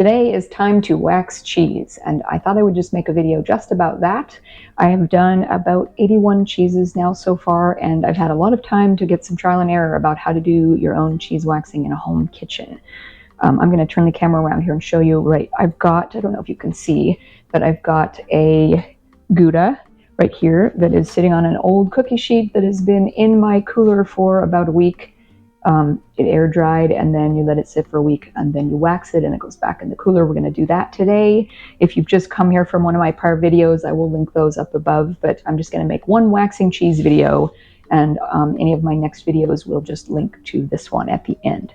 Today is time to wax cheese, and I thought I would just make a video just about that. I have done about 81 cheeses now so far, and I've had a lot of time to get some trial and error about how to do your own cheese waxing in a home kitchen. I'm going to turn the camera around here and show you. I've got, I don't know if you can see, but I've got a Gouda right here that is sitting on an old cookie sheet that has been in my cooler for about a week. It air dried, and then you let it sit for a week, and then you wax it and it goes back in the cooler. We're going to do that today. If you've just come here from one of my prior videos, I will link those up above, but I'm just going to make one waxing cheese video, and any of my next videos will just link to this one at the end.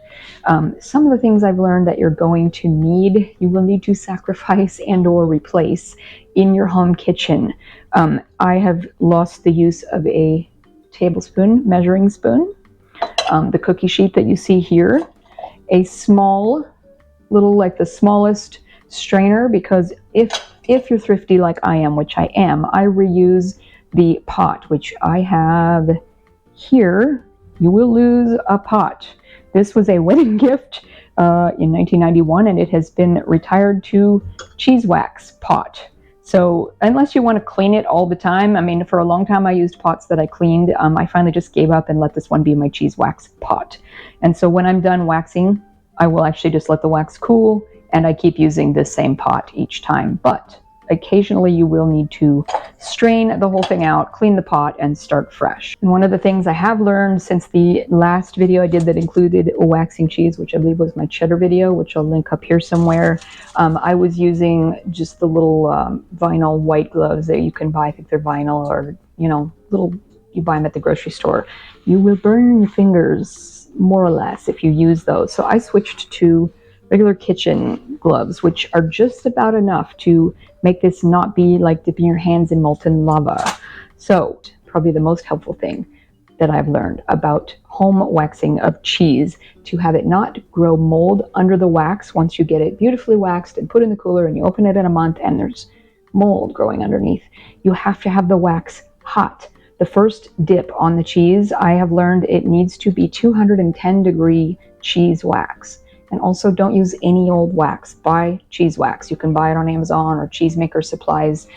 Some of the things I've learned that you're going to need, you will need to sacrifice and or replace in your home kitchen. I have lost the use of a tablespoon measuring spoon. The cookie sheet that you see here, a small little, like the smallest strainer, because if you're thrifty like I am, which I am, I reuse the pot, which I have here. You will lose a pot. This was a wedding gift in 1991, and it has been retired to cheese wax pot. So unless you want to clean it all the time, I mean, for a long time I used pots that I cleaned. I finally just gave up and let this one be my cheese wax pot. And so when I'm done waxing, I will actually just let the wax cool, and I keep using this same pot each time. But occasionally you will need to strain the whole thing out, clean the pot, and start fresh. And one of the things I have learned since the last video I did that included waxing cheese, which I believe was my cheddar video, which I'll link up here somewhere, I was using just the little vinyl white gloves that you can buy. I think they're vinyl, or, you know, little, you buy them at the grocery store. You will burn your fingers, more or less, if you use those. So I switched to regular kitchen gloves, which are just about enough to make this not be like dipping your hands in molten lava. So probably the most helpful thing that I've learned about home waxing of cheese, to have it not grow mold under the wax once you get it beautifully waxed and put in the cooler and you open it in a month and there's mold growing underneath. You have to have the wax hot. The first dip on the cheese, I have learned it needs to be 210-degree cheese wax. And also, don't use any old wax. Buy cheese wax. You can buy it on Amazon or cheesemaker supplies.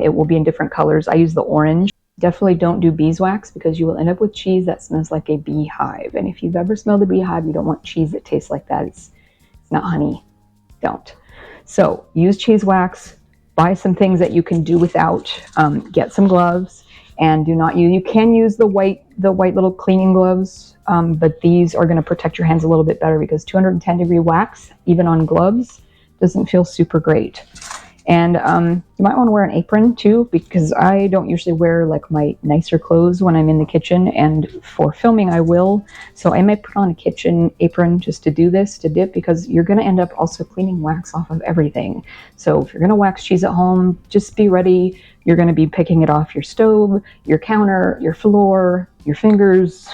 It will be in different colors. I use the orange. Definitely don't do beeswax, because you will end up with cheese that smells like a beehive. And if you've ever smelled a beehive, you don't want cheese that tastes like that. It's not honey. Don't. So use cheese wax. Buy some things that you can do without. Get some gloves. And do not use, you can use the white little cleaning gloves, but these are going to protect your hands a little bit better, because 210-degree wax, even on gloves, doesn't feel super great. And you might want to wear an apron too, because I don't usually wear like my nicer clothes when I'm in the kitchen, and for filming I will. So I might put on a kitchen apron just to do this, to dip, because you're going to end up also cleaning wax off of everything. So if you're going to wax cheese at home, just be ready. You're going to be picking it off your stove, your counter, your floor, your fingers.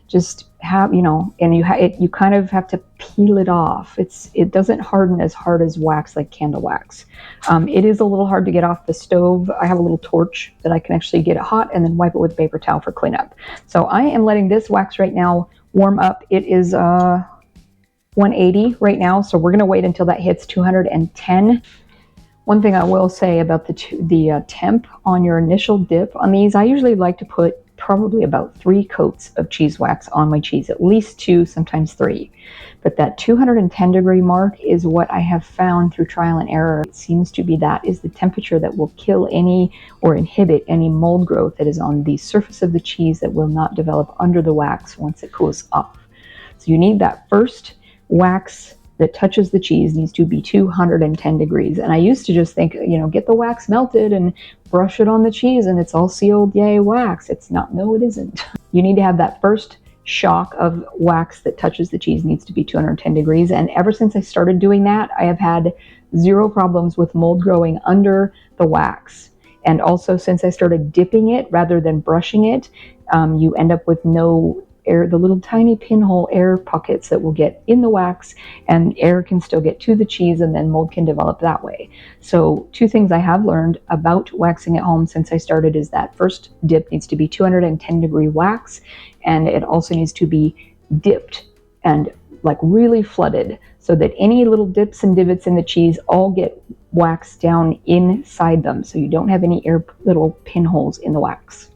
Just have, you know, and you kind of have to peel it off. It doesn't harden as hard as wax, like candle wax. It is a little hard to get off the stove. I have a little torch that I can actually get it hot and then wipe it with a paper towel for cleanup. So I am letting this wax right now warm up. It is 180 right now, so we're going to wait until that hits 210. One thing I will say about the temp on your initial dip on these, I usually like to put probably about 3 coats of cheese wax on my cheese, at least 2, sometimes 3. But that 210-degree mark is what I have found through trial and error. It seems to be that is the temperature that will kill any or inhibit any mold growth that is on the surface of the cheese that will not develop under the wax once it cools off. So you need that first wax that touches the cheese needs to be 210 degrees. And I used to just think, you know, get the wax melted and brush it on the cheese and it's all sealed, yay, wax. It's not, no, it isn't. You need to have that first shock of wax that touches the cheese needs to be 210 degrees. And ever since I started doing that, I have had 0 problems with mold growing under the wax. And also, since I started dipping it rather than brushing it, you end up with no air, the little tiny pinhole air pockets that will get in the wax, and air can still get to the cheese, and then mold can develop that way. So 2 things I have learned about waxing at home since I started is that first dip needs to be 210-degree wax, and it also needs to be dipped and like really flooded, so that any little dips and divots in the cheese all get wax down inside them, so you don't have any little pinholes in the wax.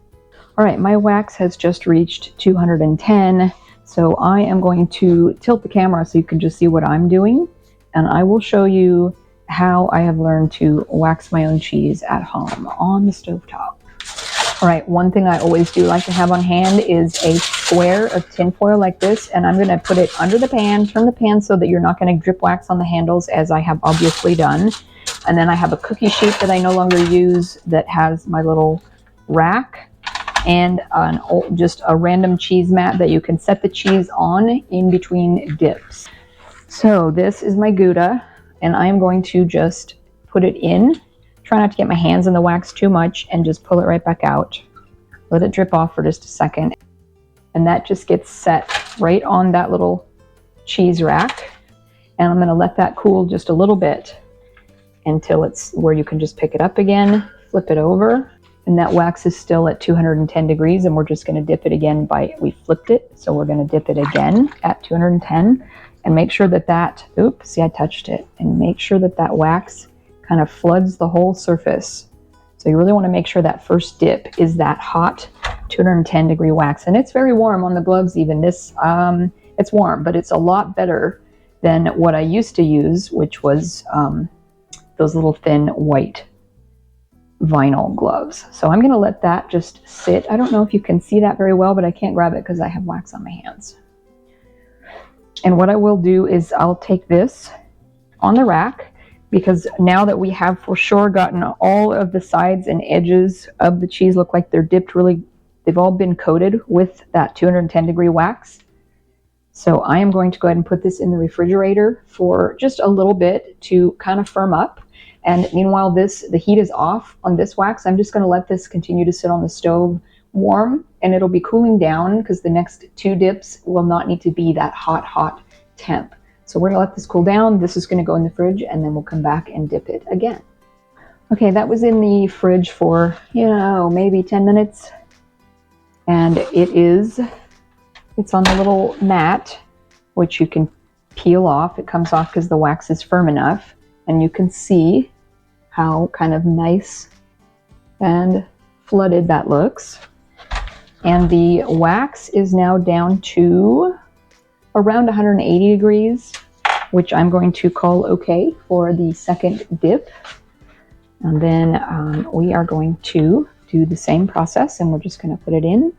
All right, my wax has just reached 210, so I am going to tilt the camera so you can just see what I'm doing, and I will show you how I have learned to wax my own cheese at home on the stovetop. All right, one thing I always do like to have on hand is a square of tin foil like this, and I'm gonna put it under the pan, turn the pan so that you're not gonna drip wax on the handles, as I have obviously done. And then I have a cookie sheet that I no longer use that has my little rack, and just a random cheese mat that you can set the cheese on in between dips. So this is my Gouda, and I'm going to just put it in. Try not to get my hands in the wax too much, and just pull it right back out. Let it drip off for just a second. And that just gets set right on that little cheese rack. And I'm gonna let that cool just a little bit until it's where you can just pick it up again, flip it over. And that wax is still at 210 degrees, and we're just gonna dip it again we flipped it. So we're gonna dip it again at 210 and make sure that oops, see I touched it, and make sure that wax kind of floods the whole surface. So you really want to make sure that first dip is that hot 210 degree wax. And it's very warm on the gloves even. This, it's warm, but it's a lot better than what I used to use, which was those little thin white vinyl gloves. So I'm going to let that just sit. I don't know if you can see that very well, but I can't grab it because I have wax on my hands. And what I will do is I'll take this on the rack, because now that we have for sure gotten all of the sides and edges of the cheese look like they're dipped really, they've all been coated with that 210 degree wax. So I am going to go ahead and put this in the refrigerator for just a little bit to kind of firm up. And meanwhile, the heat is off on this wax. I'm just going to let this continue to sit on the stove warm, and it'll be cooling down because the next two dips will not need to be that hot temp. So we're gonna let this cool down. This is gonna go in the fridge, and then we'll come back and dip it again. Okay, that was in the fridge for, maybe 10 minutes. And it's on the little mat, which you can peel off. It comes off because the wax is firm enough. And you can see how kind of nice and flooded that looks. And the wax is now down to around 180 degrees, which I'm going to call okay for the second dip. And then we are going to do the same process, and we're just going to put it in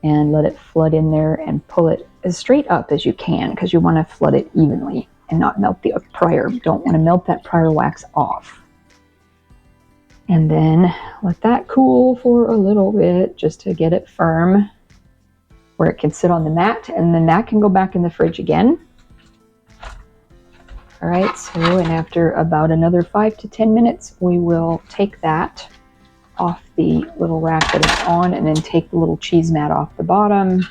and let it flood in there and pull it as straight up as you can, because you want to flood it evenly and not melt the prior. You don't want to melt that prior wax off. And then let that cool for a little bit just to get it firm, where it can sit on the mat, and then that can go back in the fridge again. All right, so and after about another 5 to 10 minutes, we will take that off the little rack that it's on, and then take the little cheese mat off the bottom.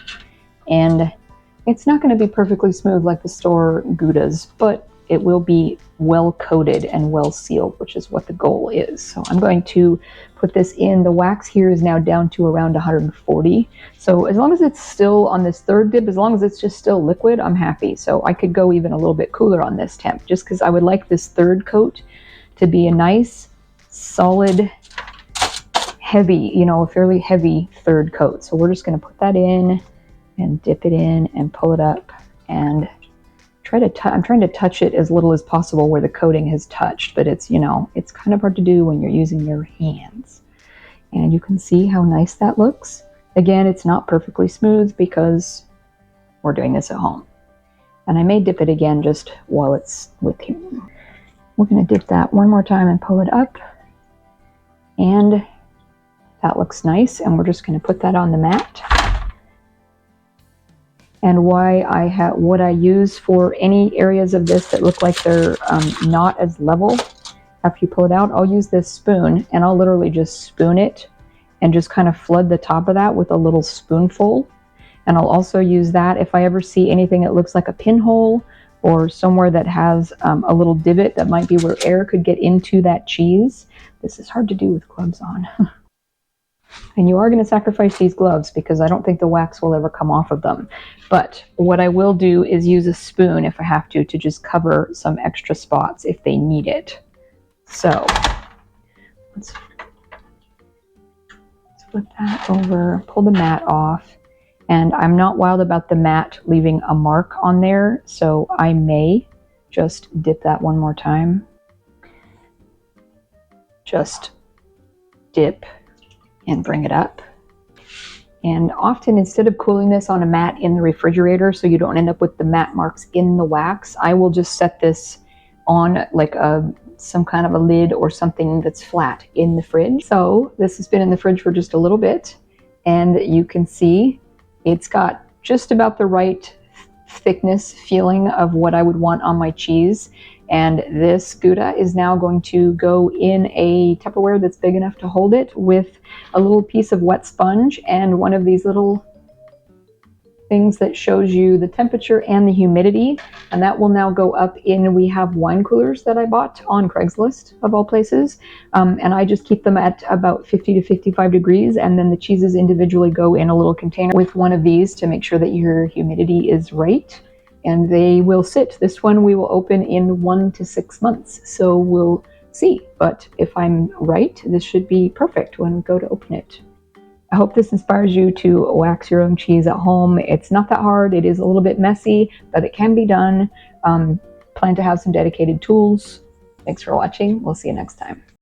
And it's not going to be perfectly smooth like the store Goudas, but it will be well coated and well sealed, which is what the goal is. So I'm going to put this in. The wax here is now down to around 140. So as long as it's still on this third dip, as long as it's just still liquid, I'm happy. So I could go even a little bit cooler on this temp, just because I would like this third coat to be a nice, solid, heavy, a fairly heavy third coat. So we're just going to put that in and dip it in and pull it up, and I'm trying to touch it as little as possible where the coating has touched, but it's, it's kind of hard to do when you're using your hands. And you can see how nice that looks. Again, it's not perfectly smooth because we're doing this at home. And I may dip it again just while it's with you. We're going to dip that one more time and pull it up. And that looks nice. And we're just going to put that on the mat. And what I use for any areas of this that look like they're not as level, after you pull it out, I'll use this spoon, and I'll literally just spoon it and just kind of flood the top of that with a little spoonful. And I'll also use that if I ever see anything that looks like a pinhole, or somewhere that has a little divot that might be where air could get into that cheese. This is hard to do with gloves on. And you are going to sacrifice these gloves because I don't think the wax will ever come off of them. But what I will do is use a spoon if I have to just cover some extra spots if they need it. So let's flip that over, pull the mat off. And I'm not wild about the mat leaving a mark on there, so I may just dip that one more time. Just dip and bring it up. And often, instead of cooling this on a mat in the refrigerator so you don't end up with the mat marks in the wax, I will just set this on like some kind of a lid or something that's flat in the fridge. So this has been in the fridge for just a little bit, and you can see it's got just about the right thickness feeling of what I would want on my cheese. And this Gouda is now going to go in a Tupperware that's big enough to hold it with a little piece of wet sponge and one of these little things that shows you the temperature and the humidity. And that will now go up in, we have wine coolers that I bought on Craigslist of all places. And I just keep them at about 50 to 55 degrees. And then the cheeses individually go in a little container with one of these to make sure that your humidity is right. And they will sit. This one we will open in 1 to 6 months. So we'll see. But if I'm right, this should be perfect when we go to open it. I hope this inspires you to wax your own cheese at home. It's not that hard. It is a little bit messy, but it can be done. Plan to have some dedicated tools. Thanks for watching. We'll see you next time.